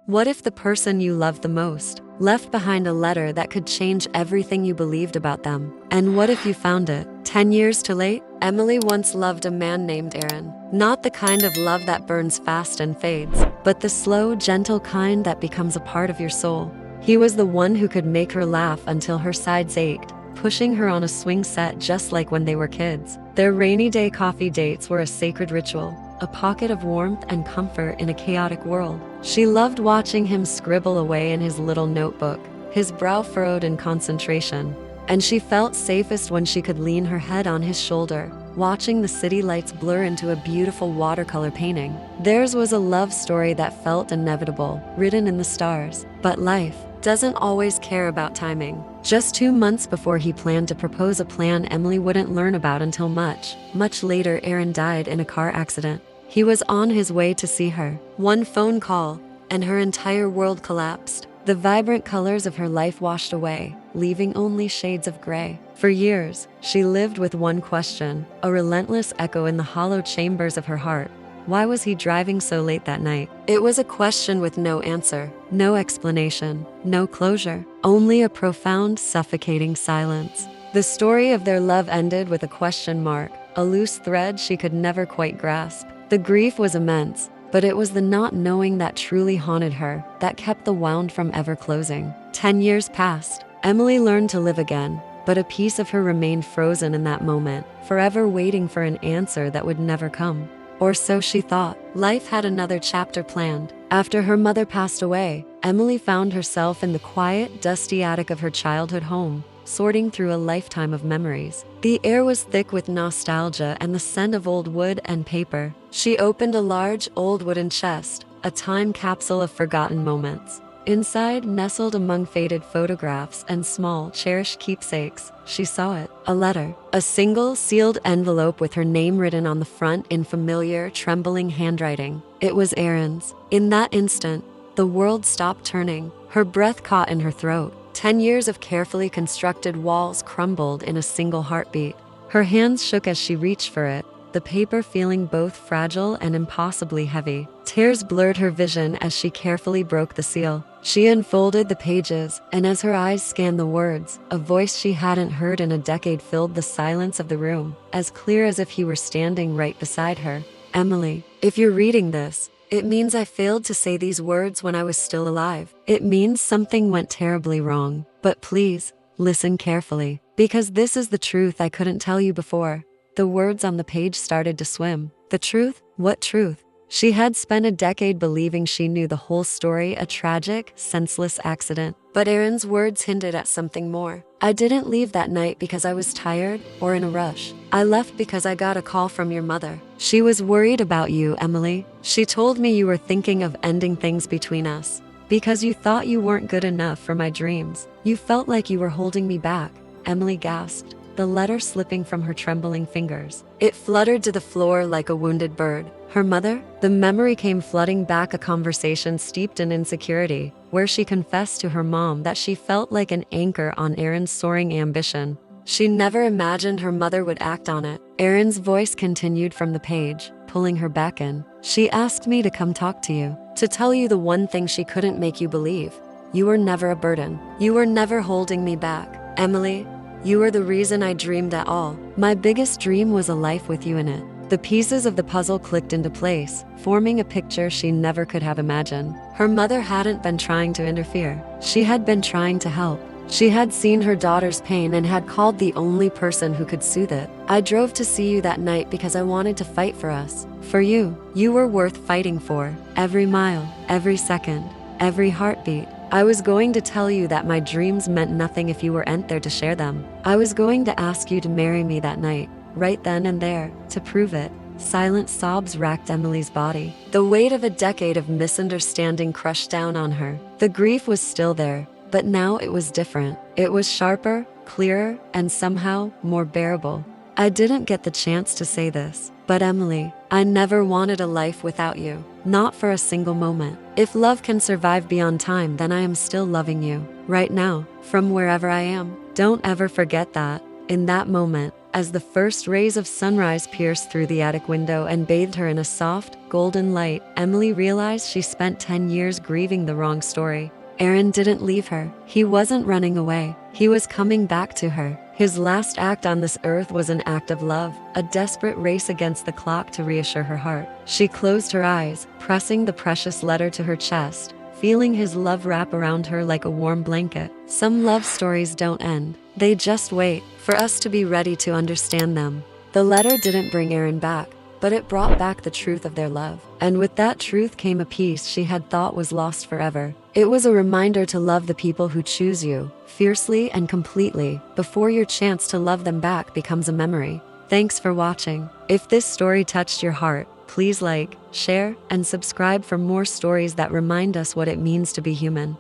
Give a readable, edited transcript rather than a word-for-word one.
What if the person you loved the most left behind a letter that could change everything you believed about them? And what if you found it 10 years too late? Emily once loved a man named Aaron. Not the kind of love that burns fast and fades, but the slow, gentle kind that becomes a part of your soul. He was the one who could make her laugh until her sides ached, pushing her on a swing set just like when they were kids. Their rainy day coffee dates were a sacred ritual, a pocket of warmth and comfort in a chaotic world. She loved watching him scribble away in his little notebook, his brow furrowed in concentration, and she felt safest when she could lean her head on his shoulder, watching the city lights blur into a beautiful watercolor painting. Theirs was a love story that felt inevitable, written in the stars. But life doesn't always care about timing. Just 2 months before he planned to propose, a plan Emily wouldn't learn about until much, much later, Aaron died in a car accident. He was on his way to see her. One phone call, and her entire world collapsed. The vibrant colors of her life washed away, leaving only shades of gray. For years, she lived with one question, a relentless echo in the hollow chambers of her heart. Why was he driving so late that night? It was a question with no answer, no explanation, no closure, only a profound, suffocating silence. The story of their love ended with a question mark, a loose thread she could never quite grasp. The grief was immense, but it was the not knowing that truly haunted her, that kept the wound from ever closing. 10 years passed. Emily learned to live again, but a piece of her remained frozen in that moment, forever waiting for an answer that would never come. Or so she thought. Life had another chapter planned. After her mother passed away, Emily found herself in the quiet, dusty attic of her childhood home, sorting through a lifetime of memories. The air was thick with nostalgia and the scent of old wood and paper. She opened a large, old wooden chest, a time capsule of forgotten moments. Inside, nestled among faded photographs and small, cherished keepsakes, she saw it. A letter. A single, sealed envelope with her name written on the front in familiar, trembling handwriting. It was Aaron's. In that instant, the world stopped turning. Her breath caught in her throat. 10 years of carefully constructed walls crumbled in a single heartbeat. Her hands shook as she reached for it, the paper feeling both fragile and impossibly heavy. Tears blurred her vision as she carefully broke the seal. She unfolded the pages, and as her eyes scanned the words, a voice she hadn't heard in a decade filled the silence of the room, as clear as if he were standing right beside her. Emily, if you're reading this, it means I failed to say these words when I was still alive. It means something went terribly wrong. But please, listen carefully, because this is the truth I couldn't tell you before. The words on the page started to swim. The truth? What truth? She had spent a decade believing she knew the whole story, a tragic, senseless accident. But Aaron's words hinted at something more. I didn't leave that night because I was tired or in a rush. I left because I got a call from your mother. She was worried about you, Emily. She told me you were thinking of ending things between us because you thought you weren't good enough for my dreams. You felt like you were holding me back. Emily gasped, the letter slipping from her trembling fingers. It fluttered to the floor like a wounded bird. Her mother? The memory came flooding back, a conversation steeped in insecurity, where she confessed to her mom that she felt like an anchor on Aaron's soaring ambition. She never imagined her mother would act on it. Aaron's voice continued from the page, pulling her back in. She asked me to come talk to you, to tell you the one thing she couldn't make you believe. You were never a burden. You were never holding me back. Emily, you were the reason I dreamed at all. My biggest dream was a life with you in it. The pieces of the puzzle clicked into place, forming a picture she never could have imagined. Her mother hadn't been trying to interfere. She had been trying to help. She had seen her daughter's pain and had called the only person who could soothe it. I drove to see you that night because I wanted to fight for us. For you. You were worth fighting for. Every mile, every second, every heartbeat. I was going to tell you that my dreams meant nothing if you weren't there to share them. I was going to ask you to marry me that night, right then and there, to prove it. Silent sobs racked Emily's body. The weight of a decade of misunderstanding crushed down on her. The grief was still there, but now it was different. It was sharper, clearer, and somehow more bearable. I didn't get the chance to say this, but Emily, I never wanted a life without you. Not for a single moment. If love can survive beyond time, then I am still loving you. Right now, from wherever I am. Don't ever forget that. In that moment, As the first rays of sunrise pierced through the attic window and bathed her in a soft, golden light, Emily realized she spent 10 years grieving the wrong story. Aaron didn't leave her. He wasn't running away. He was coming back to her. His last act on this earth was an act of love, a desperate race against the clock to reassure her heart. She closed her eyes, pressing the precious letter to her chest, feeling his love wrap around her like a warm blanket. Some love stories don't end. They just wait for us to be ready to understand them. The letter didn't bring Aaron back, but it brought back the truth of their love. And with that truth came a peace she had thought was lost forever. It was a reminder to love the people who choose you, fiercely and completely, before your chance to love them back becomes a memory. Thanks for watching. If this story touched your heart, please like, share, and subscribe for more stories that remind us what it means to be human.